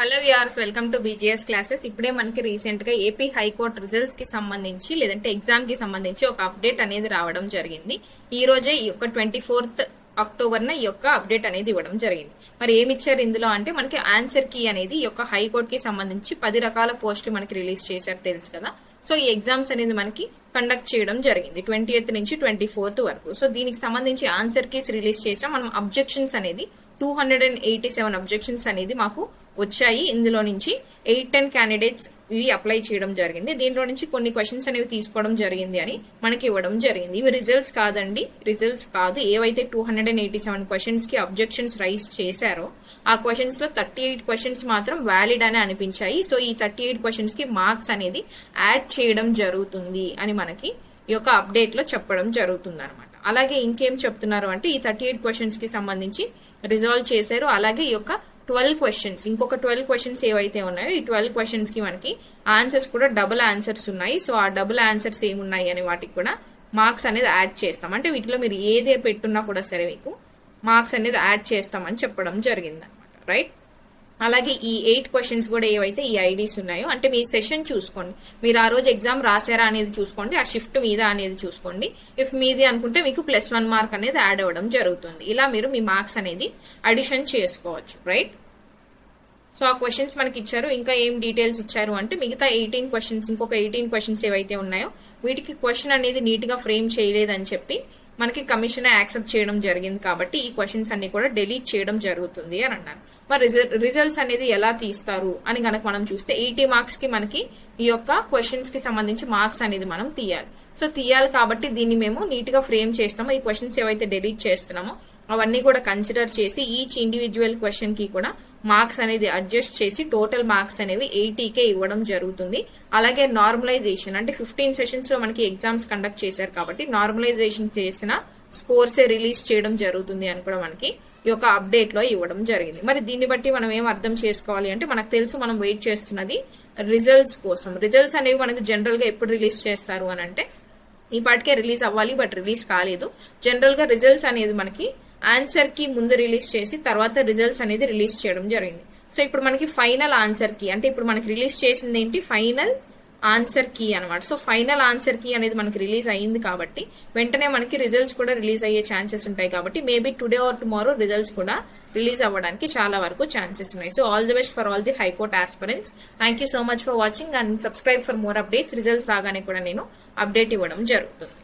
Hello viewers, welcome to BGS classes. ఇప్పుడే మనకి recent గా ఏపీ హైకోర్టు రిజల్ట్స్ కి సంబంధించి లేదంటే ఎగ్జామ్ కి సంబంధించి ఒక అప్డేట్ అనేది రావడం జరిగింది. ఈ రోజే ఈ యొక్క 24th అక్టోబర్ ఈ యొక్క అప్డేట్ అనేది ఇవ్వడం జరిగింది. మరి ఏమి ఇచ్చారు ఇందులో అంటే మనకి ఆన్సర్ కీ అనేది ఈ యొక్క హైకోర్టు కి సంబంధించి 10 రకాల పోస్టులు మనకి రిలీజ్ చేశారు, తెలుసు కదా. సో ఈ ఎగ్జామ్స్ అనేది మనకి కండక్ట్ చేయడం జరిగింది 20th నుంచి 24th వరకు. సో దీనికి సంబంధించి ఆన్సర్ కీస్ రిలీజ్ చేసాం. మనం అబ్జెక్షన్స్ అనేది 287 అబ్జెక్షన్స్ అనేది మాకు వచ్చాయి. ఇందులో నుంచి 8-10 క్యాండిడేట్స్ ఇవి అప్లై చేయడం జరిగింది. దీనిలో నుంచి కొన్ని క్వశ్చన్స్ అనేవి తీసుకోవడం జరిగింది అని మనకి ఇవ్వడం జరిగింది. ఇవి రిజల్ట్స్ కాదండి, రిజల్ట్స్ కాదు. ఏవైతే 287 క్వశ్చన్స్ కి అబ్జెక్షన్స్ రైజ్ చేశారో ఆ క్వశ్చన్స్ లో 38 క్వశ్చన్స్ మాత్రం వ్యాలిడ్ అని అనిపించాయి. సో ఈ 38 క్వశ్చన్స్ కి మార్క్స్ అనేది యాడ్ చేయడం జరుగుతుంది అని మనకి ఈ యొక్క అప్డేట్ లో చెప్పడం జరుగుతుంది అనమాట. అలాగే ఇంకేం చెప్తున్నారు అంటే ఈ 38 క్వశ్చన్స్ కి సంబంధించి రిజాల్వ్ చేశారు. అలాగే ఈ యొక్క 12 క్వశ్చన్స్, ఇంకొక 12 క్వశ్చన్స్ ఏవైతే ఉన్నాయో ఈ 12 క్వశ్చన్స్ కి మనకి ఆన్సర్స్ కూడా డబుల్ ఆన్సర్స్ ఉన్నాయి. సో ఆ డబుల్ ఆన్సర్స్ ఏమున్నాయి అనే వాటికి కూడా మార్క్స్ అనేది యాడ్ చేస్తాం. అంటే వీటిలో మీరు ఏదే పెట్టున్నా కూడా సరే మీకు మార్క్స్ అనేది యాడ్ చేస్తామని చెప్పడం జరిగింది అనమాట, రైట్. అలాగే ఈ 8 క్వశ్చన్స్ కూడా ఏవైతే ఈ ఐడీస్ ఉన్నాయో అంటే మీ సెషన్ చూసుకోండి, మీరు ఆ రోజు ఎగ్జామ్ రాసారా అనేది చూసుకోండి, ఆ షిఫ్ట్ మీద అనేది చూసుకోండి. ఇఫ్ మీది అనుకుంటే మీకు +1 మార్క్ అనేది యాడ్ అవ్వడం జరుగుతుంది. ఇలా మీరు మీ మార్క్స్ అనేది అడిషన్ చేసుకోవచ్చు, రైట్. సో ఆ క్వశ్చన్స్ మనకి ఇచ్చారు. ఇంకా ఏం డీటెయిల్స్ ఇచ్చారు అంటే మిగతా 18 క్వశ్చన్స్, ఇంకొక 18 క్వశ్చన్స్ ఏవైతే ఉన్నాయో వీటికి క్వశ్చన్ అనేది నీట్ గా ఫ్రేమ్ చేయలేదని చెప్పి మనకి కమిషన్ యాక్సెప్ట్ చేయడం జరిగింది. కాబట్టి ఈ క్వశ్చన్స్ అన్ని కూడా డిలీట్ చేయడం జరుగుతుంది అని అన్నారు. మరి రిజల్ట్స్ అనేది ఎలా తీస్తారు అని కనుక మనం చూస్తే 80 మార్క్స్ కి మనకి ఈ యొక్క క్వశ్చన్స్ కి సంబంధించి మార్క్స్ అనేది మనం తీయాలి. సో తీయాలి కాబట్టి దీన్ని మేము నీట్ గా ఫ్రేమ్ చేస్తాము. ఈ క్వశ్చన్స్ ఏవైతే డిలీట్ చేస్తున్నామో అవన్నీ కూడా కన్సిడర్ చేసి ఈచ్ ఇండివిజువల్ క్వశ్చన్ కి కూడా మార్క్స్ అనేది అడ్జస్ట్ చేసి టోటల్ మార్క్స్ అనేవి 80కే ఇవ్వడం జరుగుతుంది. అలాగే నార్మలైజేషన్ అంటే 15 సెషన్స్ లో మనకి ఎగ్జామ్స్ కండక్ట్ చేశారు కాబట్టి నార్మలైజేషన్ చేసిన స్కోర్స్ రిలీజ్ చేయడం జరుగుతుంది అని కూడా మనకి ఈ యొక్క అప్డేట్ లో ఇవ్వడం జరిగింది. మరి దీన్ని బట్టి మనం ఏం అర్థం చేసుకోవాలి అంటే మనకు తెలుసు మనం వెయిట్ చేస్తున్నది రిజల్ట్స్ కోసం. రిజల్ట్స్ అనేవి మనకి జనరల్ గా ఎప్పుడు రిలీజ్ చేస్తారు అని అంటే ఈ పాటికే రిలీజ్ అవ్వాలి, బట్ రిలీజ్ కాలేదు. జనరల్ గా రిజల్ట్స్ అనేది మనకి ఆన్సర్ కి ముందు రిలీజ్ చేసి తర్వాత రిజల్ట్స్ అనేది రిలీజ్ చేయడం జరిగింది. సో ఇప్పుడు మనకి ఫైనల్ ఆన్సర్ కి అంటే ఇప్పుడు మనకి రిలీజ్ చేసింది ఏంటి, ఫైనల్ ఆన్సర్ కీ అనమాట. సో ఫైనల్ ఆన్సర్ కీ అనేది మనకి రిలీజ్ అయ్యింది కాబట్టి వెంటనే మనకి రిజల్ట్స్ కూడా రిలీజ్ అయ్యే ఛాన్సెస్ ఉంటాయి. కాబట్టి maybe today or tomorrow results కూడా రిలీజ్ అవ్వడానికి చాలా వరకు ఛాన్సెస్ ఉన్నాయి. So all the best for all the high court aspirants. Thank you so much for watching and subscribe for more updates. Results రాగానే కూడా నేను అప్డేట్ ఇవ్వడం జరుగుతుంది.